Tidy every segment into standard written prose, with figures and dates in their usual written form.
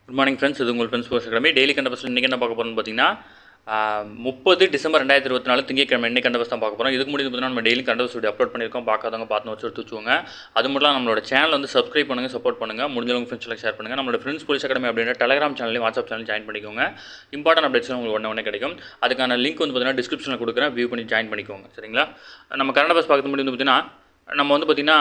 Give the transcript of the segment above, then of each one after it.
Good morning friends. இது உங்கள் friends sports academy. Daily கண்ட பஸ்ஸில் இன்றைக்கி என்ன பார்க்க போகிறோம்னு பார்த்தீங்கன்னா 30 டிசம்பர் 2024 திங்கட்கிழமை இன்றைக்கி கண்ட பஸ் தான் பார்க்க போகிறோம். இதுக்கு முடிஞ்சு பார்த்தீங்கன்னா நம்ம டெய்லி கண்ட பஸ் வீடியோ அப்லோட் பண்ணியிருக்கோம். பார்க்காதவங்க பார்த்து வச்சு வச்சுக்கோங்க. அது மட்டும் இல்லாமல் நம்மளோட சேனல் வந்து சப்ஸ்கிரைப் பண்ணுங்கள், சப்போர்ட் பண்ணுங்கள். முடிஞ்சவங்க ஃப்ரெண்ட்ஸ்லாம் ஷேர் பண்ணுங்கள். நம்மளோட ஃப்ரெண்ட்ஸ் போலீஸ் அகாடமி அப்படின்ற டெலிகிராம் சேனலையும் வாட்ஸ்அப் சேனல் ஜாயின் பண்ணிக்கோங்க. இம்பார்ட்டன்ட் அப்டேட்ஸ் உங்களுக்கு ஒன்று கிடைக்கும். அதுக்கான லிங்க் வந்து பார்த்தீங்கன்னா டிஸ்கிரிப்ஷனில் கொடுக்குறேன். வியூ பண்ணி ஜாயின் பண்ணிக்கோங்க. சரிங்களா? நம்ம கன்னட பஸ் பார்க்க முடியும் பார்த்தீங்கன்னா நம்ம வந்து பார்த்திங்கன்னா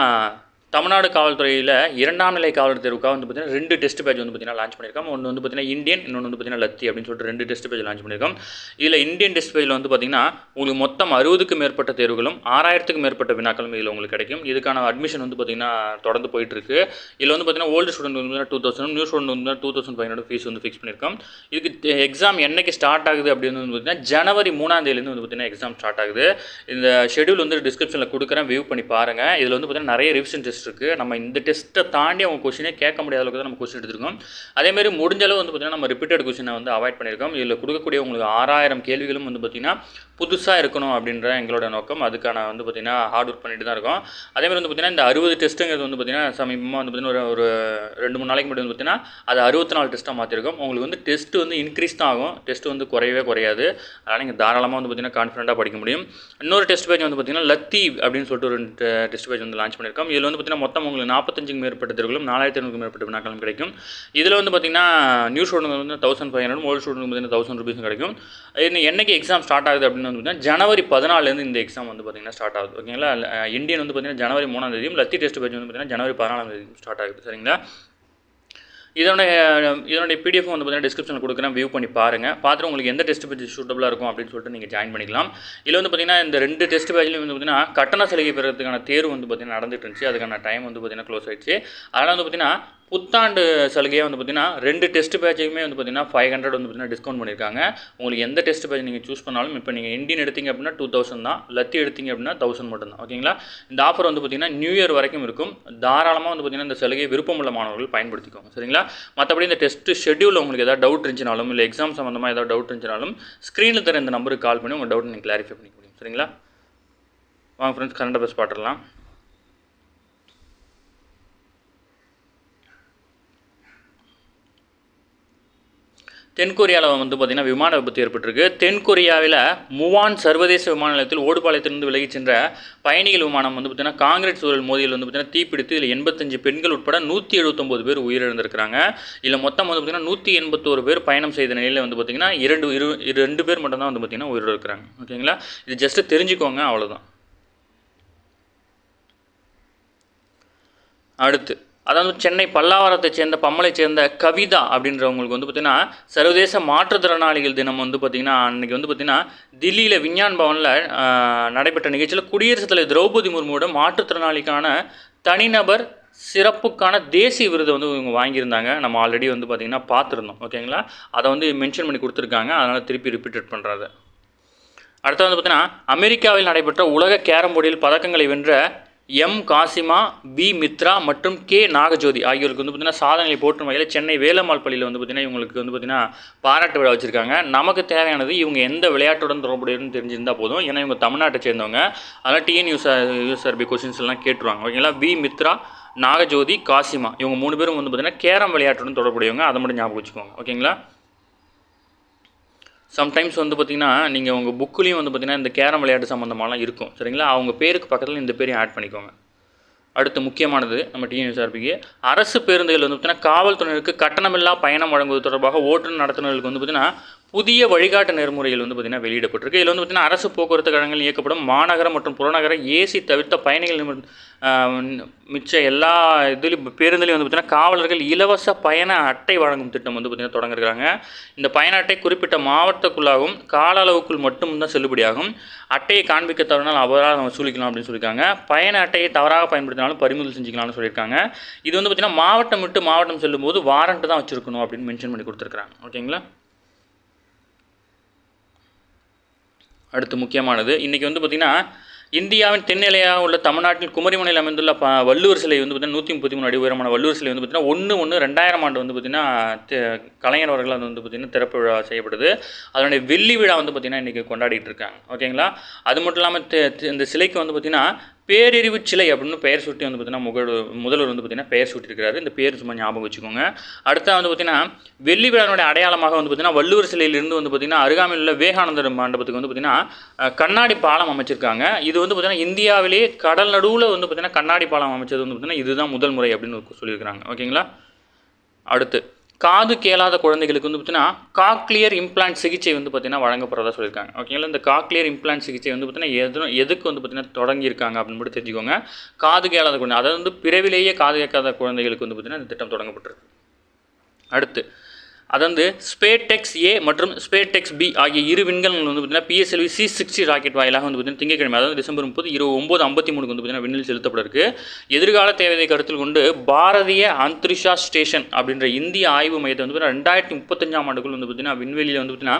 தமிழ்நாடு காவல்துறையில் 2ஆம் நிலை காவலர் தேர்வுக்காக வந்து பார்த்தீங்கன்னா 2 டெஸ்ட் பேட்ச் வந்து பார்த்தீங்கன்னா லான்ச் பண்ணியிருக்கோம். ஒன்று வந்து பார்த்தீங்கன்னா இந்தியன், இன்னொன்று வந்து பார்த்தீங்கன்னா லத்தி அப்படின்னு சொல்லிட்டு 2 டெஸ்ட் பேட்ச் லான்ச் பண்ணியிருக்கோம். இதில் இந்தியன் டெஸ்ட் பேட்சில் வந்து பார்த்தீங்கன்னா உங்களுக்கு மொத்தம் 60க்கும் மேற்பட்ட தேர்வுகளும் 6000க்கும் மேற்பட்ட வினாக்களும் இதில் உங்களுக்கு கிடைக்கும். இதுக்கான அட்மிஷன் வந்து பார்த்தீங்கன்னா தொடர்ந்து போயிட்டுருக்கு. இதில் வந்து பார்த்தீங்கன்னா ஓல்டு ஸ்டூடெண்ட் வந்து 2000, நியூ ஸ்டூடெண்ட் வந்து 2500 ஃபீஸ் வந்து ஃபிக்ஸ் பண்ணியிருக்கோம். இதுக்கு எக்ஸாம் என்னைக்கு ஸ்டார்ட் ஆகுது அப்படின்னு வந்து பார்த்தீங்கன்னா ஜனவரி 3ஆம் தேதியிலேருந்து வந்து பார்த்தீங்கன்னா எக்ஸாம் ஸ்டார்ட் ஆகுது. இந்த ஷெடியூல் வந்து டிஸ்கிரிப்ஷனில் கொடுக்குறேன், வியூ பண்ணி பாருங்கள். இதில் வந்து பார்த்தீங்கன்னா நிறைய ரிவிஷன் டெஸ்ட் இருக்குது. நம்ம இந்த டெஸ்ட்டை தாண்டி அவங்க கொஸ்டினே கேட்க முடியாத அளவுக்கு தான் நம்ம கொஸ்டின் எடுத்துருக்கோம். அதேமாதிரி முடிஞ்ச அளவு வந்து பார்த்திங்கன்னா நம்ம ரிப்பீட்டட் கொஸ்டினை வந்து அவாய்ட் பண்ணியிருக்கோம். இதில் கொடுக்கக்கூடிய உங்களுக்கு 6000 கேள்விகளும் வந்து பார்த்திங்கன்னா புதுசாக இருக்கணும் அப்படின்ற எங்களோட நோக்கம். அதுக்கான வந்து பார்த்திங்கன்னா ஹார்ட் ஒர்க் பண்ணிட்டு தான் இருக்கோம். அதேமாதிரி வந்து பார்த்திங்கன்னா இந்த 60 டெஸ்ட்டுங்கிறது வந்து பார்த்திங்கன்னா சமீபமாக வந்து பார்த்திங்கன்னா ஒரு 2-3 நாளைக்கு முன்னாடி வந்து பார்த்திங்கன்னா அது 64 டெஸ்ட்டாக மாற்றிருக்கோம். உங்களுக்கு வந்து டெஸ்ட் வந்து இன்க்ரீஸ் தான் ஆகும், டெஸ்ட் வந்து குறையவே குறையாது. அதனால் நீங்கள் தாராளமாக வந்து பார்த்திங்கன்னா கான்ஃபிடென்ட்டாக படிக்க முடியும். இன்னொரு டெஸ்ட் பேஜ் வந்து பார்த்திங்கன்னா லத்தி அப்படின்னு சொல்லிட்டு ஒரு டெஸ்ட் பேஜ் வந்து லான்ச் பண்ணியிருக்கோம். இதில் வந்து பார்த்திங்கன்னா மொத்தம் உங்களுக்கு 45க்கும் மேற்பட்ட தேர்வுகளும் 4500க்கும் மேற்பட்ட வினாக்களும் கிடைக்கும். இதில் வந்து பார்த்திங்கன்னா நியூ ஸ்டூடெண்ட் வந்து 1500, ஓல்டு ஸ்டூடெண்ட் வந்து 1000 ரூபீஸும் கிடைக்கும். என்னைக்கு எக்ஸாம் ஸ்டார்ட் ஆகுது அப்படின்னு வந்து பார்த்தீங்கன்னா ஜனவரி 14 இந்த எக்ஸாம் வந்து பார்த்திங்கன்னா ஸ்டார்ட் ஆகுது. ஓகேங்களா? இந்தியன் வந்து பார்த்திங்கன்னா ஜனவரி 3ஆம் தேதியும், லத்தி டெஸ்ட் பேட்ச் வந்து பார்த்திங்கன்னா ஜனவரி 14ஆம் தேதியும் ஸ்டார்ட் ஆகுது. சரிங்களா? இதனுடைய பிடிஎஃப் வந்து பார்த்தீங்கன்னா டிஸ்கிரிப்ஷனில் கொடுக்குறேன், வியூ பண்ணி பாருங்கள். பார்த்துட்டு உங்களுக்கு எந்த டெஸ்ட் பேட்ச் சூட்டபுளாக இருக்கும் அப்படின்னு சொல்லிட்டு நீங்கள் ஜாயின் பண்ணிக்கலாம். இதில் வந்து பார்த்திங்கன்னா இந்த 2 டெஸ்ட் பேட்ச்லையும் வந்து பார்த்திங்கன்னா கட்டண சலுகை பெறுறதுக்கான தேர்வு வந்து பார்த்திங்கன்னா நடந்துட்டு இருந்துச்சு. அதுக்கான டைம் வந்து பார்த்திங்கன்னா க்ளோஸ் ஆயிடுச்சு. அதனால் வந்து பார்த்திங்கன்னா புத்தாண்டு சலுகையாக வந்து பார்த்திங்கன்னா 2 டெஸ்ட் பேட்சுக்குமே வந்து பார்த்திங்கன்னா 500 வந்து பார்த்திங்கன்னா டிஸ்கவுண்ட் பண்ணியிருக்காங்க. உங்களுக்கு எந்த டெஸ்ட் பேட்ச் நீங்கள் சூஸ் பண்ணாலும் இப்போ நீங்கள் இந்தியன் எடுத்தீங்க அப்படின்னா 2000 தான், லத்தி எடுத்தீங்க அப்படின்னா 1000 மட்டும்தான். ஓகேங்களா? இந்த ஆஃபர் வந்து பார்த்திங்கன்னா நியூ இயர் வரைக்கும் இருக்கும். தாராளமாக வந்து பார்த்திங்கன்னா இந்த சலுகையை விருப்பமுள்ள மாணவர்கள் பயன்படுத்திக்கோங்க. சரிங்களா? மற்றபடி இந்த டெஸ்ட் ஷெட்யூல் உங்களுக்கு ஏதாவது டவுட் இருந்துச்சுனாலும், இல்லை எக்ஸாம் சம்மந்தமாக ஏதாவது டவுட் இருந்துச்சுனாலும் ஸ்க்ரீனில் தர இந்த நம்பருக்கு கால் பண்ணி உங்கள் டவுட் நீங்கள் கிளாரிஃபை பண்ணிக்க முடியும். சரிங்களா? வாங்க ஃப்ரெண்ட்ஸ், கரண்ட் அஃபேர்ஸ் பார்த்துடலாம். தென்கொரியாவில் வந்து பார்த்திங்கன்னா விமான விபத்து ஏற்பட்டிருக்கு. தென்கொரியாவில் முவான் சர்வதேச விமான நிலையத்தில் ஓடுபாளையத்திலிருந்து விலகிச் சென்ற பயணிகள் விமானம் வந்து பார்த்திங்கன்னா காங்கிரீட் சூழல் மோதியில் வந்து பார்த்திங்கன்னா தீப்பிடித்து இதில் 85 பெண்கள் உட்பட 179 பேர் உயிரிழந்திருக்கிறாங்க. இதில் மொத்தம் வந்து பார்த்திங்கன்னா 181 பேர் பயணம் செய்த நிலையில் வந்து பார்த்திங்கன்னா 2 பேர் மட்டும்தான் வந்து பார்த்திங்கன்னா உயிரிழக்கிறாங்க. ஓகேங்களா? இது ஜஸ்ட்டு தெரிஞ்சுக்கோங்க, அவ்வளோதான். அடுத்து அதாவது சென்னை பல்லாவரத்தை சேர்ந்த பம்மலை சேர்ந்த கவிதா அப்படின்றவங்களுக்கு வந்து பார்த்திங்கன்னா சர்வதேச மாற்றுத்திறனாளிகள் தினம் வந்து பார்த்திங்கன்னா அன்றைக்கி வந்து பார்த்திங்கன்னா தில்லியில் விஞ்ஞான் பவனில் நடைபெற்ற நிகழ்ச்சியில் குடியரசுத் தலைவர் திரௌபதி முர்முவோட மாற்றுத்திறனாளிக்கான தனிநபர் சிறப்புக்கான தேசிய விருதை வந்து இவங்க வாங்கியிருந்தாங்க. நம்ம ஆல்ரெடி வந்து பார்த்திங்கன்னா பார்த்துருந்தோம். ஓகேங்களா? அதை வந்து மென்ஷன் பண்ணி கொடுத்துருக்காங்க. அதனால் திருப்பி ரிப்பீட்டட் பண்ணுறாங்க. அடுத்து வந்து பார்த்திங்கன்னா அமெரிக்காவில் நடைபெற்ற உலக கேரம் போர்டில் பதக்கங்களை வென்ற எம் காசிமா, பி மித்ரா மற்றும் கே நாகஜோதி ஆகியோருக்கு வந்து பார்த்திங்கன்னா சாதனைகளை போற்றும் வகையில் சென்னை வேலம்மாள் பள்ளியில் வந்து பார்த்திங்கன்னா இவங்களுக்கு வந்து பார்த்திங்கன்னா பாராட்டு விழா வச்சுருக்காங்க. நமக்கு தேவையானது இவங்க எந்த விளையாட்டுடன் தொடர்புடையன்னு தெரிஞ்சிருந்தால் போதும். ஏன்னா இவங்க தமிழ்நாட்டை சேர்ந்தவங்க. அதனால் யூஎஸ்ஆர்பி கொஸ்டின்ஸ் எல்லாம் கேட்டுருவாங்க. ஓகேங்களா? பி மித்ரா, நாகஜோதி, காசிமா இவங்க 3 பேரும் வந்து பார்த்திங்கன்னா கேரம் விளையாட்டுடன் தொடர்புடையவங்க. அதை மட்டும் ஞாபகம் வச்சுக்கோங்க. ஓகேங்களா? சம்டைம்ஸ் வந்து பார்த்திங்கன்னா நீங்கள் உங்கள் புக்குலேயும் வந்து பார்த்திங்கன்னா இந்த கேரம் விளையாட்டு சம்மந்தமாலாம் இருக்கும். சரிங்களா? அவங்க பேருக்கு பக்கத்தில் இந்த பேரையும் ஆட் பண்ணிக்கோங்க. அடுத்து முக்கியமானது நம்ம டிஎன்எஸ்ஆர்பிக்கு அரசு பேருந்துகள் வந்து பார்த்திங்கன்னா காவல்துறையினருக்கு கட்டணமில்லா பயணம் வழங்குவது தொடர்பாக ஓட்டுநர் நடத்துனர்களுக்கு வந்து பார்த்திங்கன்னா புதிய வழிகாட்டு நெறிமுறைகள் வந்து பார்த்திங்கன்னா வெளியிடப்பட்டிருக்கு. இதில் வந்து பார்த்திங்கன்னா அரசு போக்குவரத்து கழகங்கள் இயக்கப்படும் மாநகர மற்றும் புறநகர ஏசி தவிர்த்த பயணிகள் மிச்ச எல்லா இதுலேயும் பேருந்துலையும் வந்து பார்த்திங்கன்னா காவலர்கள் இலவச பயண அட்டை வழங்கும் திட்டம் வந்து பார்த்திங்கன்னா தொடங்கிருக்காங்க. இந்த பயண அட்டை குறிப்பிட்ட மாவட்டத்துக்குள்ளாகவும் கால அளவுக்குள் மட்டும் தான் செல்லுபடியாகும். அட்டையை காண்பிக்க தவறினால் அவரால் வசூலிக்கலாம் அப்படின்னு சொல்லியிருக்காங்க. பயண அட்டையை தவறாக பயன்படுத்தினாலும் பறிமுதல் செஞ்சுக்கலாம்னு சொல்லியிருக்காங்க. இது வந்து பார்த்திங்கன்னா மாவட்டம் விட்டு மாவட்டம் செல்லும்போது வாரண்ட் தான் வச்சுருக்கணும் அப்படின்னு மென்ஷன் பண்ணி கொடுத்துருக்காங்க. ஓகேங்களா? அடுத்து முக்கியமானது இன்றைக்கி வந்து பார்த்திங்கன்னா இந்தியாவின் தென்னிலையாக உள்ள தமிழ்நாட்டின் குமரிமுனையில் அமைந்துள்ள வள்ளுவர் சிலை வந்து பார்த்திங்கன்னா 133 அடி உயரமான வள்ளுவர் சிலை வந்து பார்த்திங்கன்னா 1/1/2000 ஆண்டு வந்து பார்த்திங்கன்னா கலைஞர் அவர்கள் அது வந்து பார்த்திங்கன்னா திறப்பு விழா செய்யப்படுது. அதனுடைய வெள்ளி விழா வந்து பார்த்திங்கன்னா இன்றைக்கி கொண்டாடிட்டு இருக்காங்க. ஓகேங்களா? அது மட்டும் இல்லாமல் இந்த சிலைக்கு வந்து பார்த்திங்கன்னா பேரறிவு சிலை அப்படின்னு பெயர் சூட்டி வந்து பார்த்தீங்கன்னா முதல்வர் வந்து பார்த்தீங்கன்னா பெயர் சூட்டியிருக்கிறாரு. இந்த பேர் சும்மா ஞாபகம் வச்சுக்கோங்க. அடுத்த வந்து பார்த்தீங்கன்னா வெள்ளி விழாவினுடைய அடையாளமாக வந்து பார்த்தீங்கன்னா வள்ளுவர் சிலையிலிருந்து வந்து பார்த்தீங்கன்னா அருகாமையில் உள்ள விவேகானந்தர் மண்டபத்துக்கு வந்து பார்த்தீங்கன்னா கண்ணாடி பாலம் அமைச்சிருக்காங்க. இது வந்து பார்த்தீங்கன்னா இந்தியாவிலே கடல் நடுவில் வந்து பார்த்தீங்கன்னா கண்ணாடி பாலம் அமைச்சது வந்து பார்த்தீங்கன்னா இதுதான் முதல் முறை அப்படின்னு சொல்லியிருக்கிறாங்க. ஓகேங்களா. அடுத்து காது கேளாத குழந்தைகளுக்கு வந்து பார்த்தீங்கன்னா காக்லியர் இம்ப்ளான்ட் சிகிச்சை வந்து பார்த்தீங்கன்னா வழங்கப்படுறதா சொல்லியிருக்காங்க. ஓகேங்களா. இந்த காக்லியர் இம்ப்ளான்ட் சிகிச்சை வந்து பார்த்தீங்கன்னா எதுக்கு வந்து பார்த்தீங்கன்னா தொடங்கியிருக்காங்க அப்படின்னு மட்டும் தெரிஞ்சுக்கோங்க. காது கேளாத குழந்தை, அதாவது வந்து பிறவிலேயே காது கேட்காத குழந்தைகளுக்கு வந்து பார்த்தீங்கன்னா இந்த திட்டம் தொடங்கப்பட்டிருக்கு. அடுத்து அதாவது ஸ்பேடெக்ஸ் ஏ மற்றும் ஸ்பேடெக்ஸ் பி ஆகிய இரு விண்கலங்கள் வந்து பார்த்தீங்கன்னா PSLV C60 ராக்கெட் வாயிலாக வந்து பார்த்தீங்கன்னா திங்கட்கிழமை அதாவது டிசம்பர் 30 9:53 வந்து பார்த்தீங்கன்னா விண்ணில் செலுத்தப்பட்டிருக்கு. எதிர்கால தேவையை கருத்தில் கொண்டு பாரதிய அந்தரிஷா ஸ்டேஷன் அப்படின்ற இந்திய ஆய்வு மையத்தை வந்து பார்த்தீங்கன்னா 2035 ஆண்டுக்குள் வந்து பார்த்தீங்கன்னா விண்வெளியில் வந்து பார்த்தீங்கன்னா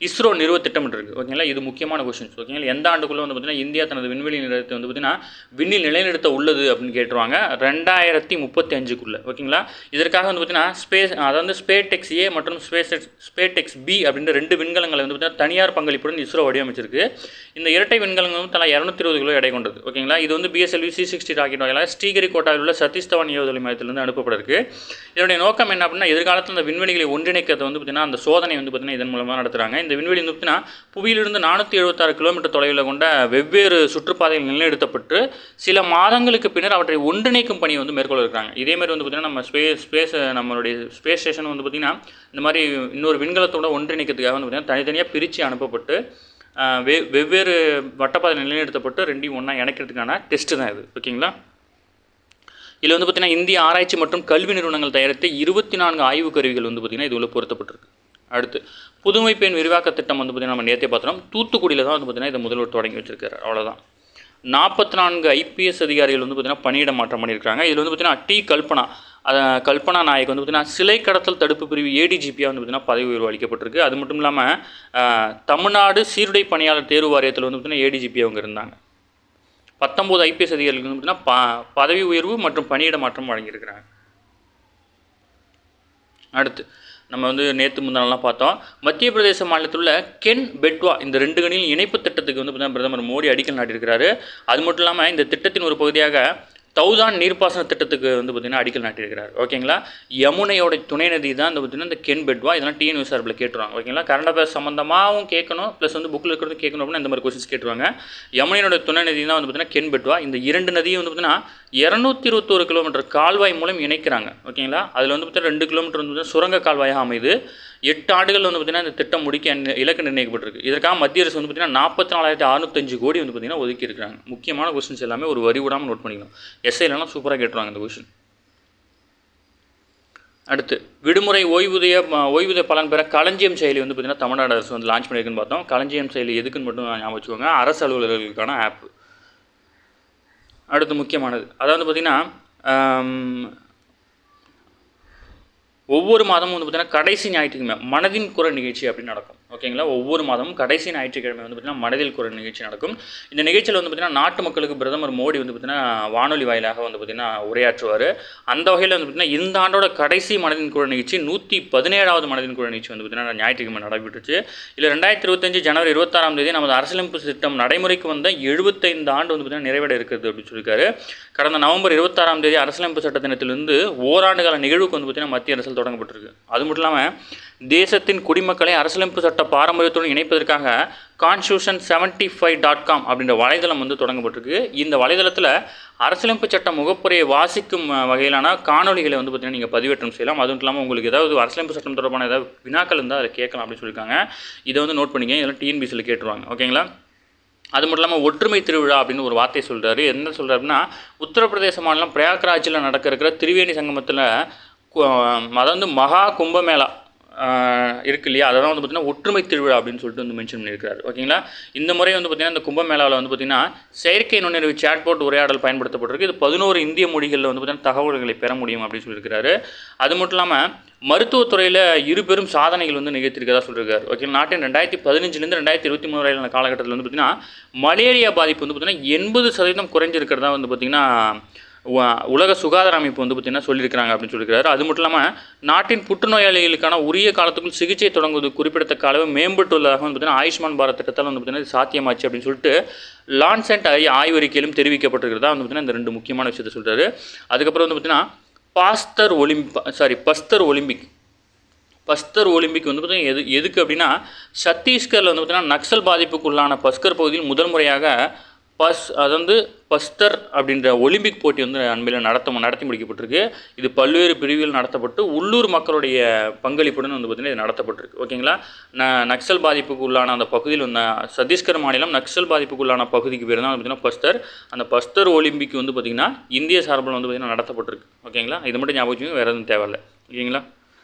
இஸ்ரோ நிறுவ திட்டமிட்டிருக்கு. ஓகேங்களா. இது முக்கியமான கொஸ்டின்ஸ். ஓகேங்களா. எந்த ஆண்டுக்குள்ளே வந்து பார்த்தீங்கன்னா இந்தியா தனது விண்வெளி நிலையத்தை வந்து பார்த்தீங்கன்னா விண்ணில் நிலைநிறுத்த உள்ளது அப்படின்னு கேட்டுருவாங்க. 2035க்குள்ளே. ஓகேங்களா. இதற்காக வந்து பார்த்தீங்கன்னா அதாவது ஸ்பேடெக்ஸ் ஏ மற்றும் ஸ்பேடெக்ஸ் பி அப்படின்ற 2 விண்கலங்களை வந்து பார்த்தீங்கன்னா தனியார் பங்களிப்புடன் இஸ்ரோ வடிவமைச்சிருக்கு. இந்த இரட்டை விண்கலங்கள் வந்து தலா 220 கிலோ எடை கொண்டது. ஓகேங்களா. இது வந்து PSLV C60 ராக்கெட் வாயிலாக ஸ்ரீஹரிகோட்டாவில் உள்ள சதீஷ் தவான் ஏவுதளை மையத்திலிருந்து அனுப்பப்பட இருக்கு. இதனுடைய நோக்கம் என்ன அப்படின்னா எதிர்காலத்தில் அந்த விண்வெளிகளை ஒன்றிணைக்கிறது வந்து பார்த்தீங்கன்னா அந்த சோதனை வந்து பார்த்தீங்கன்னா இதன் மூலமாக நடத்துகிறாங்க. இந்த விண்வெளி வந்து பார்த்தீங்கன்னா புவியிலிருந்து 476 கிலோமீட்டர் தொலைவில் கொண்ட வெவ்வேறு சுற்றுப்பாதைகள் நிலைநிறுத்தப்பட்டு சில மாதங்களுக்கு பின்னர் அவற்றை ஒன்றிணைக்கும் பணியை வந்து மேற்கொள்ள இருக்கிறாங்க. இதேமாதிரி வந்து பார்த்தீங்கன்னா நம்ம நம்மளுடைய ஸ்பேஸ் ஸ்டேஷன் வந்து பார்த்திங்கன்னா இந்த மாதிரி இன்னொரு விண்கலத்தோட ஒன்றிணைக்கிறதுக்காக வந்து பார்த்திங்கன்னா தனித்தனியாக பிரித்து அனுப்பப்பட்டு வெவ்வேறு வட்டப்பாதை நிலைநிறுத்தப்பட்டு ரெண்டையும் ஒன்றா இணைக்கிறதுக்கான டெஸ்ட்டு தான் இது. ஓகேங்களா. இதில் வந்து பார்த்திங்கன்னா இந்திய ஆராய்ச்சி மற்றும் கல்வி நிறுவனங்கள் தயாரித்த 24 ஆய்வு கருவிகள் வந்து பார்த்திங்கன்னா இது உள்ள பொருத்தப்பட்டிருக்கு. அடுத்து புதுமை பெண் விரிவாக்க திட்டம் வந்து பார்த்திங்கன்னா நம்ம நேற்றே பார்த்தோம். தூத்துக்குடியில் தான் வந்து பார்த்திங்கன்னா இதை முதல்வர் தொடங்கி வச்சிருக்காரு. அவ்வளோதான். 44 IPS அதிகாரிகள் வந்து பார்த்திங்கன்னா பணியிட மாற்றம் பண்ணியிருக்காங்க. இதில் வந்து பார்த்திங்கன்னா கல்பனா நாயக் வந்து பார்த்திங்கன்னா சிலை கடத்தல் தடுப்பு பிரிவு ADGP-யாக வந்து பார்த்திங்கன்னா பதவி உயர்வு அளிக்கப்பட்டிருக்கு. அது மட்டும் இல்லாமல் தமிழ்நாடு சீருடை பணியாளர் தேர்வு வாரியத்தில் வந்து பார்த்திங்கன்னா ADGP அவங்க இருந்தாங்க. 19 IPS அதிகாரிகளுக்கு வந்து பார்த்திங்கன்னா பதவி உயர்வு மற்றும் பணியிட மாற்றம் வழங்கியிருக்கிறாங்க. அடுத்து நம்ம வந்து நேற்று முன்னாலாம் பார்த்தோம். மத்திய பிரதேச மாநிலத்தில் உள்ள கென் பெட்வா இந்த 2 கணியில் இணைப்பு திட்டத்துக்கு வந்து பார்த்தீங்கன்னா பிரதமர் மோடி அடிக்கல் நாட்டியிருக்கிறாரு. அது மட்டும் இல்லாமல் இந்த திட்டத்தின் ஒரு பகுதியாக தௌதான் நீர்ப்பாசன திட்டத்துக்கு வந்து பார்த்திங்கன்னா அடிக்கல் நாட்டியிருக்கிறார். ஓகேங்களா. யமுனையோட துணை நதி தான் இந்த பார்த்திங்கன்னா இந்த கென் பெட்வா. இதெல்லாம் TNUS சார்பில் கேட்டுருவாங்க. ஓகேங்களா. கரண்ட் அஃபேர்ஸ் சம்மந்தமாகவும் கேட்கணும் ப்ளஸ் வந்து புக்கில் இருக்கிறது கேட்கணும் அப்படின்னா இந்த மாதிரி கொஸ்டின்ஸ் கேட்டுருவாங்க. யமுனையோட துணை நதி தான் வந்து பார்த்திங்கன்னா கென் பெட்வா. இந்த 2 நதியும் வந்து பார்த்திங்கன்னா 221 கிலோமீட்டர் கால்வாய் மூலம் இணைக்கிறாங்க. ஓகேங்களா. அதில் வந்து பார்த்திங்கன்னா 2 கிலோமீட்டர் வந்து பார்த்திங்கன்னா சுரங்க கால்வாயாக அமைது. 8 ஆண்டுகள் வந்து பார்த்திங்கன்னா இந்த திட்டம் முடிக்க இலக்கு நிர்ணயிக்கப்பட்டிருக்கு. இதற்காக மத்திய அரசு வந்து பார்த்திங்கன்னா 44,605 கோடி வந்து பார்த்திங்கன்னா ஒதுக்கி இருக்கிறாங்க. முக்கியமான கொஸ்டின்ஸ் எல்லாமே ஒரு வரி விடாமல் நோட் பண்ணிக்கணும். எஸ்ஐலாம் சூப்பராக கேட்டுருவாங்க இந்த கொஸ்டின். அடுத்து விடுமுறை ஓய்வூதிய பலன் பெற களஞ்சியம் செயலி வந்து பார்த்திங்கன்னா தமிழ்நாடு அரசு வந்து லான்ச் பண்ணியிருக்குன்னு பார்த்தோம். களஞ்சியம் செயலி எதுக்குன்னு மட்டும் ஞாபகம் வச்சுக்கோங்க. அரசு அலுவலர்களுக்கான ஆப். அடுத்து முக்கியமானது அதாவது பார்த்திங்கன்னா ஒவ்வொரு மாதமும் வந்து பார்த்திங்கன்னா கடைசி ஞாயிற்றுக்கிழமை மனதின் குரல் நிகழ்ச்சி அப்படின்னு நடக்கும். ஓகேங்களா. ஒவ்வொரு மாதமும் கடைசி ஞாயிற்றுக்கிழமை வந்து பார்த்திங்கன்னா மனதில் குரல் நிகழ்ச்சி நடக்கும். இந்த நிகழ்ச்சியில் வந்து பார்த்திங்கன்னா நாட்டு மக்களுக்கு பிரதமர் மோடி வந்து பார்த்திங்கன்னா வானொலி வாயிலாக வந்து பார்த்திங்கன்னா உரையாற்றுவார். அந்த வகையில் வந்து பார்த்திங்கன்னா இந்த ஆண்டோட கடைசி மனதின் குரல் நிகழ்ச்சி 117வது மனதின் குரல் நிகழ்ச்சி வந்து பார்த்திங்கன்னா ஞாயிற்றுக்கிழமை நடைபெற்றுச்சு. இதில் 2025 ஜனவரி 26 நமது அரசியலமைப்பு திட்டம் நடைமுறைக்கு வந்த 75 ஆண்டு வந்து பார்த்திங்கன்னா நிறைவேற இருக்குது அப்படின்னு சொல்லியிருக்காரு. கடந்த நவம்பர் 26 அரசியலமைப்பு சட்ட தினத்திலிருந்து ஓராண்டு கால நிகழ்வுக்கு வந்து பார்த்திங்கன்னா மத்திய அரசில் தொடங்கப்பட்டிருக்கு. அது மட்டும் இல்லாமல் தேசத்தின் குடிமக்களை அரசியலமைப்பு சட்ட பாரம்பரியத்துடன் இணைப்பதற்காக constitution75.com அப்படின்ற வலைதளம் வந்து தொடங்கப்பட்டிருக்கு. இந்த வலைதளத்தில் அரசியலமைப்பு சட்ட முகப்புரையை வாசிக்கும் வகையிலான காணொலிகளை வந்து பார்த்திங்கன்னா நீங்கள் பதிவேற்றம் செய்யலாம். அதுவும் இல்லாமல் உங்களுக்கு ஏதாவது அரசியலமைப்பு சட்டம் தொடர்பான ஏதாவது வினாக்கள் இருந்தால் அதை கேட்கலாம் அப்படின்னு சொல்லியிருக்காங்க. இதை வந்து நோட் பண்ணிக்க. இதெல்லாம் TNPSCயில் கேட்டுருவாங்க. ஓகேங்களா. அது மட்டும் இல்லாமல் ஒற்றுமை திருவிழா அப்படின்னு ஒரு வார்த்தை சொல்கிறாரு. என்ன சொல்கிறாருன்னா உத்தரப்பிரதேச மாநிலம் பிரயாக்ராஜில் நடக்கிற திரிவேணி சங்கமத்தில் அதாவது மகா கும்பமேளா இருக்கு இல்லையா, அதெல்லாம் வந்து பார்த்திங்கன்னா ஒற்றுமை திருவிழா அப்படின்னு சொல்லிட்டு வந்து மென்ஷன் பண்ணியிருக்காரு. ஓகேங்களா. இந்த முறை வந்து பார்த்திங்கன்னா இந்த கும்பமேளாவில் வந்து பார்த்திங்கன்னா செயற்கை நுண்ணறிவு சேட்போர்ட் உரையாடல் பயன்படுத்தப்பட்டிருக்கு. இது 11 இந்திய மொழிகளில் வந்து பார்த்திங்கன்னா தகவல்களை பெற முடியும் அப்படின்னு சொல்லியிருக்கிறாரு. அது மட்டும் இல்லாமல் மருத்துவத்துறையில் 2 பெரும் சாதனைகள் வந்து நிகழ்த்திருக்கதா சொல்லியிருக்காரு. ஓகே. நாட்டின் 2015 2023 வரையிலான காலகட்டத்தில் வந்து பார்த்திங்கன்னா மலேரியா பாதிப்பு வந்து பார்த்திங்கன்னா 80% குறைஞ்சிருக்கிறதா வந்து பார்த்திங்கன்னா உலக சுகாதார அமைப்பு வந்து பார்த்திங்கன்னா சொல்லியிருக்கிறாங்க அப்படின்னு சொல்லியிருக்கிறாரு. அது மட்டும் இல்லாமல் நாட்டின் புற்றுநோயாளிகளுக்கான உரிய காலத்துக்குள் சிகிச்சை தொடங்குவது குறிப்பிடத்தக்க அளவு மேம்பட்டுள்ளதாக வந்து பார்த்திங்கன்னா ஆயுஷ்மான் பாரத் திட்டத்தால் வந்து பார்த்திங்கன்னா சாத்தியமாச்சு அப்படின்னு சொல்லிட்டு லான்சென்ட் ஆய்வறிக்கையிலும் தெரிவிக்கப்பட்டிருக்கிறதா வந்து பார்த்திங்கன்னா இந்த 2 முக்கியமான விஷயத்தை சொல்கிறாரு. அதுக்கப்புறம் வந்து பார்த்திங்கன்னா பஸ்தர் ஒலிம்பிக் வந்து பார்த்திங்கன்னா எதுக்கு அப்படின்னா சத்தீஸ்கரில் வந்து பார்த்திங்கன்னா நக்சல் பாதிப்புக்குள்ளான பஸ்கர் பகுதியில் முதல் முறையாக பஸ்தர் அப்படின்ற ஒலிம்பிக் போட்டி வந்து அண்மையில் நடத்தி முடிக்கப்பட்டிருக்கு. இது பல்வேறு பிரிவுகள் நடத்தப்பட்டு உள்ளூர் மக்களுடைய பங்களிப்புடன் வந்து பார்த்திங்கன்னா இது நடத்தப்பட்டிருக்கு. ஓகேங்களா. நக்சல் பாதிப்புக்கு உள்ளான அந்த பகுதியில் வந்து சத்தீஸ்கர் மாநிலம் நக்சல் பாதிப்புக்கு உள்ளான பகுதிக்கு பேர் தான் வந்து பார்த்திங்கன்னா பஸ்தர். அந்த பஸ்தர் ஒலிம்பிக் வந்து பார்த்திங்கன்னா இந்திய சார்பில் வந்து பார்த்திங்கன்னா நடத்தப்பட்டிருக்கு. ஓகேங்களா. இது மட்டும் ஞாபகம் வச்சுக்கோங்க, வேறு எதுவும் தேவையில்லை. ஓகேங்களா.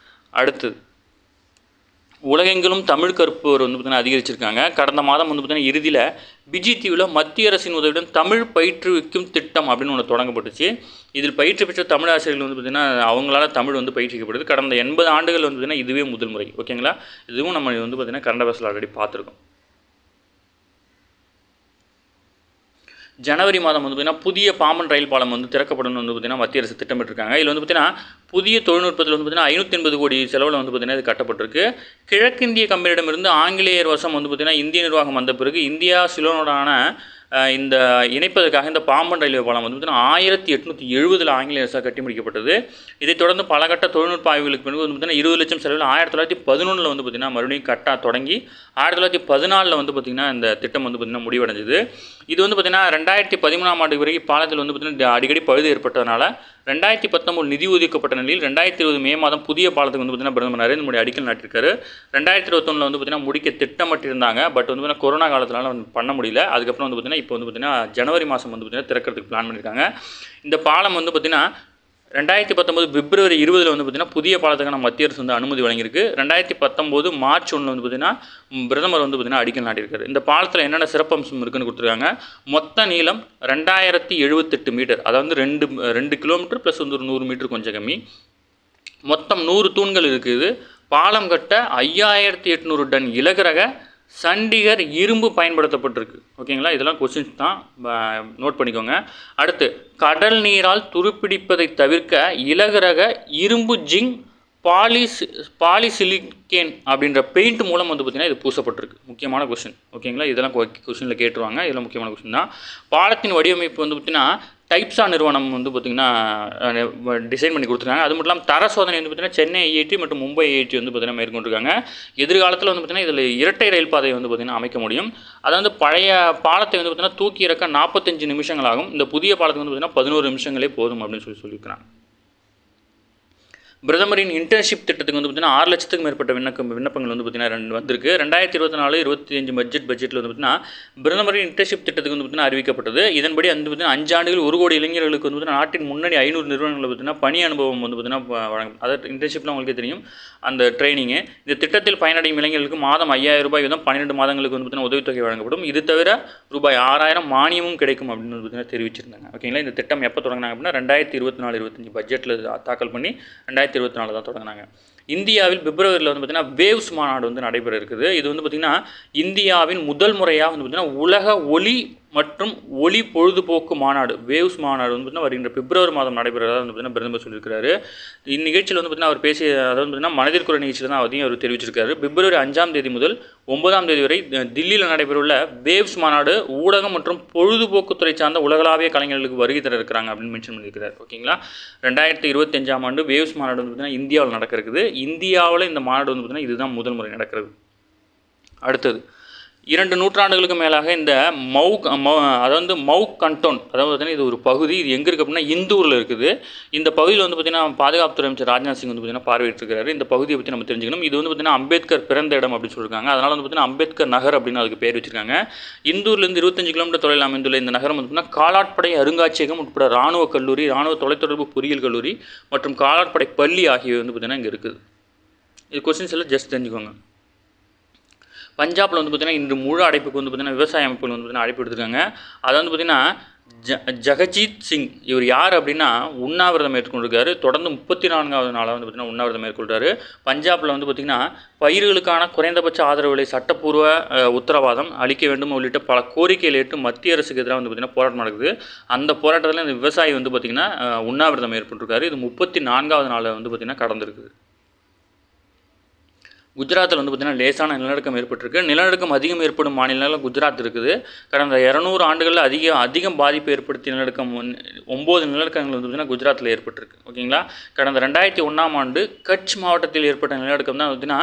அடுத்தது உலகெங்கிலும் தமிழ் கற்போர் வந்து பார்த்திங்கன்னா அதிகரிச்சிருக்காங்க. கடந்த மாதம் வந்து பார்த்திங்கன்னா இறுதியில் பிஜி தீவில் மத்திய அரசின் உதவியுடன் தமிழ் பயிற்றுவிக்கும் திட்டம் அப்படின்னு ஒன்று தொடங்கப்பட்டுச்சு. இதில் பயிற்சி பெற்ற தமிழ் ஆசிரியர்கள் வந்து பார்த்திங்கன்னா அவங்களால தமிழ் வந்து பயிற்சிக்கப்படுது. கடந்த 80 ஆண்டுகள் வந்து பார்த்திங்கன்னா இதுவே முதல் முறை. ஓகேங்களா. இதுவும் நம்ம வந்து பார்த்திங்கன்னா கரண்ட் அஃபேர்ஸில் ஆல்ரெடி பார்த்துருக்கோம். ஜனவரி மாதம் வந்து பார்த்திங்கன்னா புதிய பாம்பன் ரயில் பாலம் வந்து திறக்கப்படும் வந்து பார்த்திங்கன்னா மத்திய அரசு திட்டமிட்டிருக்காங்க. இதில் வந்து பார்த்திங்கன்னா புதிய தொழில்நுட்பத்தில் வந்து பார்த்திங்கன்னா 580 கோடி செலவில் வந்து பார்த்திங்கன்னா இது கட்டப்பட்டிருக்கு. கிழக்கிந்திய கம்பெனியிடமிருந்து ஆங்கிலேயர் வசம் வந்து பார்த்திங்கன்னா இந்திய நிர்வாகம் வந்த பிறகு இந்தியா சிலோனுடான இந்த இணைப்பதற்காக இந்த பாம்பன் ரயில்வே பாலம் வந்து பார்த்திங்கன்னா 1870 ஆங்கிலேய அரசால் கட்டி முடிக்கப்பட்டது. இதைத் தொடர்ந்து பல கட்ட தொழில்நுட்ப ஆய்வுகளுக்கு பிறகு வந்து பார்த்திங்கன்னா 20 லட்சம் செலவில் 1911 வந்து பார்த்திங்கன்னா மறுபடியும் தொடங்கி 1914 வந்து பார்த்திங்கன்னா இந்த திட்டம் வந்து பார்த்திங்கன்னா முடிவடைஞ்சது. இது வந்து பார்த்திங்கன்னா 2013ஆம் ஆண்டு வரைக்கும் பாலத்தில் வந்து பார்த்திங்கன்னா அடிக்கடி பழுது ஏற்பட்டதுனால 2019 நிதி ஒதுக்கப்பட்ட நிலையில் 2020 மே மாதம் புதிய பாலத்துக்கு வந்து பார்த்திங்கன்னா பிரதமர் நரேந்திர மோடி அடிக்கல் நாட்டிருக்காரு. 2021 வந்து பார்த்திங்கன்னா முடிக்க திட்டமிட்டிருந்தாங்க. பட் வந்து பார்த்திங்கன்னா கொரோனா காலத்தினால வந்து பண்ண முடியல. அதுக்கப்புறம் வந்து பார்த்திங்கன்னா இப்போ வந்து பார்த்திங்கன்னா ஜனவரி மாதம் வந்து பார்த்திங்கன்னா திறக்கிறதுக்கு பிளான் பண்ணியிருக்காங்க. இந்த பாலம் வந்து பார்த்திங்கன்னா 2019 பிப்ரவரி 20 வந்து பார்த்திங்கன்னா புதிய பாலத்துக்கான மத்திய அரசு வந்து அனுமதி வழங்கியிருக்கு. 2019 மார்ச் 1 வந்து பார்த்திங்கன்னா பிரதமர் வந்து பார்த்திங்கன்னா அடிக்கல் நாட்டியிருக்காரு. இந்த பாலத்தில் என்னென்ன சிறப்பம்சம் இருக்குன்னு கொடுத்துருக்காங்க. மொத்த நீளம் 2078 மீட்டர், அதாவது 2 கிலோமீட்டர் ப்ளஸ் வந்து ஒரு 100 மீட்டர் கொஞ்சம் கம்மி. மொத்தம் 100 தூண்கள் இருக்குது. பாலம் கட்ட 5800 டன் இலகுரக சண்டிகர் இரும்பு பயன்படுத்தப்பட்டிருக்கு. ஓகேங்களா. இதெல்லாம் கொஸ்டின்ஸ் தான், நோட் பண்ணிக்கோங்க. அடுத்து கடல் நீரால் துருப்பிடிப்பதை தவிர்க்க இலகுரக இரும்பு ஜிங்க் பாலிசிலிக்கேன் அப்படின்ற பெயிண்ட் மூலம் வந்து பார்த்திங்கன்னா இது பூசப்பட்டிருக்கு. முக்கியமான கொஸ்டின். ஓகேங்களா. இதெல்லாம் கொஸ்டினில் கேட்டுருவாங்க. இதெல்லாம் முக்கியமான கொஸ்டின் தான். பாலத்தின் வடிவமைப்பு வந்து பார்த்திங்கன்னா டைப்ஸா நிறுவனம் வந்து பார்த்திங்கன்னா டிசைன் பண்ணி கொடுத்துருக்காங்க. அது மட்டும் இல்லாமல் தர சோதனை வந்து பார்த்திங்கன்னா சென்னை ஐஐடி மற்றும் மும்பை ஐஐடி வந்து பார்த்திங்கன்னா மேற்கொண்டிருக்காங்க. எதிர்காலத்தில் வந்து பார்த்திங்கன்னா இதில் இரட்டை ரயில் பாதை வந்து பார்த்திங்கன்னா அமைக்க முடியும். அதாவது பழைய பாலத்தை வந்து பார்த்திங்கன்னா தூக்கி இறக்க 45 நிமிஷங்கள் ஆகும். இந்த புதிய பாலத்துக்கு வந்து பார்த்திங்கன்னா 11 நிமிஷங்களே போதும் அப்படின்னு சொல்லியிருக்கிறாங்க. பிரதமரின் இன்டர்ன்ஷிப் திட்டத்துக்கு வந்து பார்த்திங்கன்னா 6 லட்சத்துக்கு மேற்பட்ட விண்ணப்பங்கள் வந்து பார்த்திங்கன்னா வந்திருக்கு. 2024-25 பட்ஜெட்டில் வந்து பார்த்திங்கன்னா பிரதமரின் இன்டர்ன்ஷிப் திட்டத்துக்கு வந்து பார்த்திங்கன்னா அறிவிக்கப்பட்டது. இதன்படி வந்து பார்த்திங்கன்னா 5 ஆண்டுகள் 1 கோடி இளைஞர்களுக்கு வந்து பார்த்திங்கன்னா நாட்டின் முன்னணி 500 நிறுவனங்கள் பார்த்திங்கன்னா பணி அனுபவம் வந்து பார்த்திங்கன்னா வழங்கும். அதாவது இன்டர்ன்ஷிப்லாம் உங்களுக்கே தெரியும் அந்த ட்ரைனிங்கு. இந்த திட்டத்தில் பயனடையும் இளைஞர்களுக்கு மாதம் 5000 ரூபாய் வீதம் 12 மாதங்களுக்கு வந்து பார்த்திங்கன்னா உதவித்தொகை வழங்கப்படும். இது தவிர ரூபாய் 6000 மானியமும் கிடைக்கும் அப்படின்னு வந்து பார்த்திங்கன்னா தெரிவிச்சிருந்தாங்க. ஓகேங்களா. இந்த திட்டம் எப்போ தொடங்கினாங்க அப்படின்னா 2024-25 பட்ஜெட்டில் தாக்கல் பண்ணி 2024 தான் தொடங்கினாங்க. இந்தியாவில் பிப்ரவரியில் வந்து பார்த்திங்கன்னா வேவ்ஸ் மாநாடு வந்து நடைபெற இருக்குது. இது வந்து பார்த்திங்கன்னா இந்தியாவின் முதல் முறையாக வந்து பார்த்திங்கன்னா உலக ஒலி மற்றும் ஒளி பொழுதுபோக்கு மாநாடு வேவ்ஸ் மாநாடு வந்து பார்த்திங்கன்னா வருகின்ற பிப்ரவரி மாதம் நடைபெறதாக வந்து பார்த்திங்கன்னா பிரதமர் சொல்லியிருக்காரு. இந்நிகழ்ச்சியில் வந்து பார்த்திங்கன்னா அவர் பேசிய அதாவது பார்த்திங்கன்னா மனதிற்குற நிகழ்ச்சியில் தான் அதையும் அவர் தெரிவிச்சிருக்காரு. பிப்ரவரி 5ஆம் தேதி முதல் 9ஆம் தேதி வரை தில்லியில் நடைபெறவுள்ள வேவ்ஸ் மாநாடு ஊடகம் மற்றும் பொழுதுபோக்குத்துறை சார்ந்த உலகளாவிய கலைஞர்களுக்கு வருகை தர இருக்கிறாங்க அப்படின்னு மென்ஷன் பண்ணியிருக்கிறார். ஓகேங்களா. 2025ஆம் ஆண்டு வேவ்ஸ் மாநாடு வந்து பார்த்திங்கன்னா இந்தியாவில் நடக்க இருக்குது. இந்தியாவில் இந்த மாநாடு வந்து பார்த்திங்கன்னா இதுதான் முதல் முறை நடக்கிறது. அடுத்தது 2 நூற்றாண்டுகளுக்கு மேலாக இந்த அதாவது மவுக் கண்டோன், அதாவது பார்த்திங்கன்னா இது ஒரு பகுதி. இது எங்கே இருக்குது அப்படின்னா இந்தூரில் இருக்குது. இந்த பகுதியில் வந்து பார்த்திங்கன்னா பாதுகாப்புத்துறை அமைச்சர் ராஜ்நாத் சிங் வந்து பார்த்திங்கன்னா பார்வையிட்டிருக்காரு. இந்த பகுதியை பற்றி நம்ம தெரிஞ்சுக்கணும். இது வந்து பார்த்திங்கன்னா அம்பேத்கர் பிறந்த இடம் அப்படின்னு சொல்லியிருக்காங்க. அதனால் வந்து பார்த்திங்கன்னா அம்பேத்கர் நகர் அப்படின்னு அதுக்கு பேர் வச்சிருக்காங்க. இந்தூர்லேருந்து 25 கிலோமீட்டர் தொலைவில் அமைந்துள்ள இந்த நகரம் வந்து பார்த்திங்கன்னா காலாட்படை அருங்காட்சியகம் உட்பட இராணுவ கல்லூரி, இராணுவ தொலைத்தொடர்பு பொறியியல் கல்லூரி மற்றும் காலாட்படை பள்ளி ஆகியவை வந்து பார்த்திங்கன்னா இங்கே இருக்குது. இது கொஸ்டின்ஸ் எல்லாம் ஜஸ்ட் தெரிஞ்சுக்கோங்க. பஞ்சாபில் வந்து பார்த்திங்கன்னா இன்று முழு அடைப்புக்கு வந்து பார்த்திங்கன்னா விவசாய அமைப்புகள் வந்து பார்த்திங்கன்னா அழைப்பு எடுத்துருக்காங்க. அதை வந்து பார்த்திங்கன்னா ஜகஜீத் சிங் இவர் யார் அப்படின்னா உண்ணாவிரதம் மேற்கொண்டிருக்காரு. தொடர்ந்து 34வது நாளாக வந்து பார்த்திங்கன்னா உண்ணாவிரதம் மேற்கொள்கிறாரு. பஞ்சாபில் வந்து பார்த்திங்கன்னா பயிர்களுக்கான குறைந்தபட்ச ஆதரவு விலை சட்டப்பூர்வ உத்தரவாதம் அளிக்க வேண்டும் உள்ளிட்ட பல கோரிக்கைகள் ஏற்று மத்திய அரசுக்கு எதிராக வந்து பார்த்திங்கன்னா போராட்டம் நடக்குது. அந்த போராட்டத்தில் இந்த விவசாயி வந்து பார்த்திங்கன்னா உண்ணாவிரதம் மேற்கொண்டிருக்காரு. இது 34வது நாளில் வந்து பார்த்திங்கன்னா கடந்திருக்குது. குஜராத்தில் வந்து பார்த்திங்கன்னா லேசான நிலநடுக்கம் ஏற்பட்டிருக்கு. நிலநடுக்கம் அதிகம் ஏற்படும் மாநிலங்களில் குஜராத் இருக்குது. கடந்த 200 ஆண்டுகளில் அதிகம் பாதிப்பு ஏற்படுத்திய நிலநடுக்கம் 9 நிலநடுக்கங்கள் வந்து பார்த்திங்கன்னா குஜராத்தில் ஏற்பட்டிருக்கு. ஓகேங்களா. கடந்த 2001ஆம் ஆண்டு கட்ச் மாவட்டத்தில் ஏற்பட்ட நிலநடுக்கம் தான் பார்த்திங்கன்னா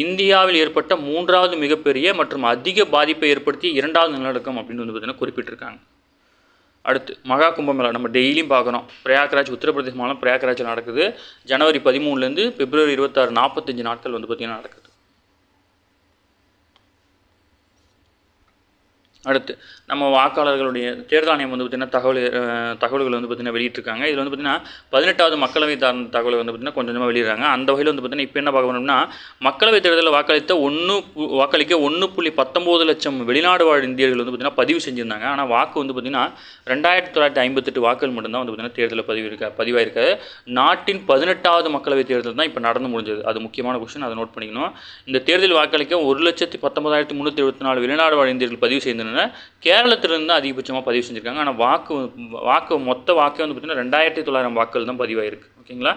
இந்தியாவில் ஏற்பட்ட 3வது மிகப்பெரிய மற்றும் அதிக பாதிப்பை ஏற்படுத்திய 2வது நிலநடுக்கம் அப்படின்னு வந்து பார்த்திங்கன்னா குறிப்பிட்டிருக்காங்க. அடுத்து மகா கும்பமேளா நம்ம டெய்லியும் பார்க்குறோம். பிரயாக்ராஜ் உத்தரப்பிரதேச மாநிலம் பிரயாக்ராஜில் நடக்குது. ஜனவரி 13லேருந்து பிப்ரவரி 26 45 நாட்கள் வந்து பார்த்திங்கன்னா நடக்குது. அடுத்து நம்ம வாக்காளர்களுடைய தேர்தல் ஆணையம் வந்து பார்த்திங்கன்னா தகவல்கள் வந்து பார்த்திங்கன்னா வெளியிட்டிருக்காங்க. இதில் வந்து பார்த்திங்கன்னா 18வது மக்களவை தகவலை வந்து பார்த்திங்கன்னா கொஞ்சமாக வெளியிடுறாங்க. அந்த வகையில் வந்து பார்த்திங்கன்னா இப்போ என்ன பார்க்க போனோம்னா மக்களவைத் தேர்தலில் வாக்களிக்க 1.19 லட்சம் வெளிநாடு வாழ் இந்தியர்கள் வந்து பார்த்திங்கன்னா பதிவு செஞ்சுருந்தாங்க. ஆனால் வாக்கு வந்து பார்த்திங்கன்னா 2958 வாக்குகள் மட்டும்தான் வந்து பார்த்திங்கன்னா தேர்தலில் பதிவாயிருக்காது. நாட்டின் 18வது மக்களவைத் தேர்தல் தான் இப்போ நடந்து முடிஞ்சது. அது முக்கியமான கொஸ்டின், அதை நோட் பண்ணிக்கணும். இந்த தேர்தல் வாக்களிக்க 1,19,374 வெளிநாடு வாழ் இந்தியர்கள் பதிவு செய்திருந்தனர். கேரளத்திலிருந்து அதிகபட்சமாக பதிவு செஞ்சுருக்காங்க. ஆனால் மொத்த வாக்கே வந்து பார்த்திங்கன்னா 2900 வாக்குகள் தான் பதிவாயிருக்கு. ஓகேங்களா.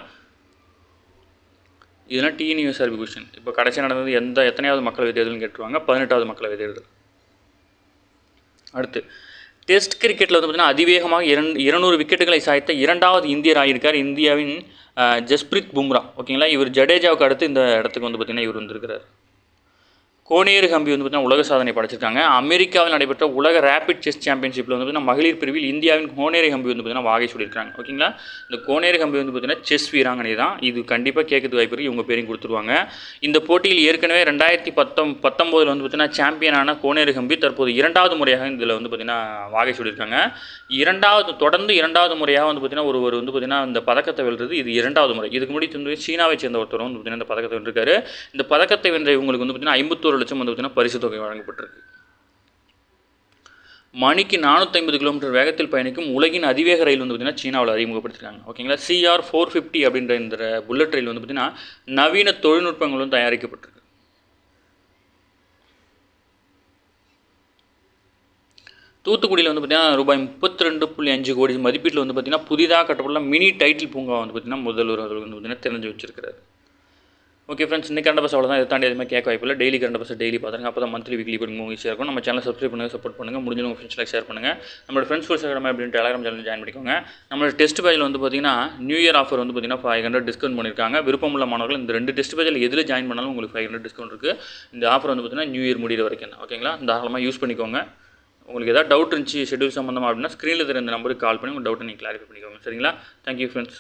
இதெல்லாம் டிஎன்யூஎஸ்ஆர்பி கொஸ்டின். இப்போ கடைசியாக நடந்தது எத்தனையாவது மக்களவைத் தேர்தல்னு கேட்டுருவாங்க. 18வது மக்களவைத் தேர்தல். அடுத்து டெஸ்ட் கிரிக்கெட்டில் வந்து பார்த்திங்கன்னா அதிவேகமாக 200 விக்கெட்டுகளை சாய்த்த 2வது இந்தியர் ஆகியிருக்கார் இந்தியாவின் ஜஸ்பிரீத் பும்ரா. ஓகேங்களா. இவர் ஜடேஜாவுக்கு அடுத்து இந்த இடத்துக்கு வந்து பார்த்திங்கன்னா இவர் வந்திருக்கிறார். கோனேரு ஹம்பி வந்து பார்த்திங்கன்னா உலக சாதனை படைச்சிருக்காங்க. அமெரிக்காவில் நடைபெற்ற உலக ரேபிட் செஸ் சாம்பியன்ஷிப்பில் வந்து பார்த்திங்கன்னா மகளிர் பிரிவில் இந்தியாவின் கோனேரு ஹம்பி வந்து பார்த்திங்கன்னா வாகை சொல்லியிருக்காங்க. ஓகேங்களா. இந்த கோனேரு ஹம்பி வந்து பார்த்திங்கன்னா செஸ் வீராங்கனை தான். இது கண்டிப்பாக கேட்கறது வாய்ப்பு இருக்குது. இவங்க பேரையும் கொடுத்துருவாங்க. இந்த போட்டியில் ஏற்கனவே 2019 வந்து பார்த்திங்கன்னா சாம்பியனான கோனேரு ஹம்பி தற்போது 2வது முறையாக இதில் வந்து பார்த்திங்கன்னா வாகை சொல்லியிருக்காங்க. தொடர்ந்து 2வது முறையாக வந்து பார்த்திங்கன்னா ஒருவர் வந்து பார்த்திங்கன்னா இந்த பதக்கத்தை வெல்றது இது 2வது முறை. இதுக்கு முன்னாடி சீனாவை சேர்ந்த ஒருத்தர் வந்து பார்த்திங்கன்னா இந்த பதக்கத்தை வென்றிருக்காரு. இந்த பதக்கத்தை வென்ற இவங்களுக்கு வந்து பார்த்திங்கன்னா 51 லட்சம் வந்து பார்த்திங்கன்னா பரிசு தொகை வழங்கப்பட்டிருக்கு. மணிக்கு 450 கிலோமீட்டர் வேகத்தில் பயணிக்கும் உலகின் அதிவேக ரயில் வந்து பார்த்திங்கன்னா சீனாவில் அறிமுகப்படுத்திருக்காங்க. ஓகேங்களா. CR450 அப்படின்ற இந்த புல்லட் ரயில் வந்து பார்த்திங்கன்னா நவீன தொழில்நுட்பங்களும் தயாரிக்கப்பட்டிருக்கு. தூத்துக்குடியில் வந்து பார்த்திங்கன்னா ரூபாய் 32.5 கோடி மதிப்பீட்டில் வந்து பார்த்திங்கன்னா புதிதாக கட்டப்பட்டுள்ள மினி டைட்டில் பூங்கா வந்து பார்த்திங்கன்னா முதல்வர் அவர்கள் வந்து பார்த்திங்கன்னா தெரிஞ்சு வச்சிருக்கிறார். ஓகே ஃப்ரெண்ட்ஸ், இன்றைக்கி கரண்ட் பஸ் அவ்வளோதான். இதை தாண்டி எதுவுமே கேட்க வாய்ப்பில்லை. டெய்லி கரண்ட் பஸ் டெய்லி பார்த்துங்க. அப்போ தான் மந்த்லி வீக்லி படிக்கும் ஈஸியாக இருக்கும். நம்ம சேனல் சப்ஸ்கிரைப் பண்ணுங்கள், சப்போர்ட் பண்ணுங்கள். முடிஞ்ச உங்கள் ஃப்ரெண்ட்ஸ்லாம் ஷேர் பண்ணுங்கள். நம்மளோட ஃப்ரெண்ட்ஸ் ஃபோர்ஸ் அகாடமி அப்படின்னு டெலிகிராம் சேனல் ஜாயின் பண்ணிக்கோங்க. நம்மளோட டெஸ்ட் பேஜில் வந்து பார்த்திங்கன்னா நியூ இயர் ஆஃபர் வந்து பார்த்திங்கன்னா 500 டிஸ்கவுண்ட் பண்ணியிருக்காங்க. விருப்பமுள்ள மாணவர்கள் இந்த 2 டெஸ்ட் பேஜில் எதில் ஜாயின் பண்ணாலும் உங்களுக்கு 500 டிஸ்கவுண்ட் இருக்குது. இந்த ஆஃபர் வந்து பார்த்திங்கன்னா நியூ இயர் முடிகிற வரைக்கும் தான். ஓகேங்களா. தாராளமாக யூஸ் பண்ணிக்கோங்க. உங்களுக்கு ஏதாவது டவுட் இருந்துச்சு ஷெட்யூல் சம்மந்தமாக அப்படின்னா ஸ்க்ரீனில் தெரிந்த நம்பருக்கு கால் பண்ணி உங்கள் டவுட்டை நீங்கள் கிளாரிஃபை பண்ணிக்கோங்க. சரிங்களா. Thank you friends.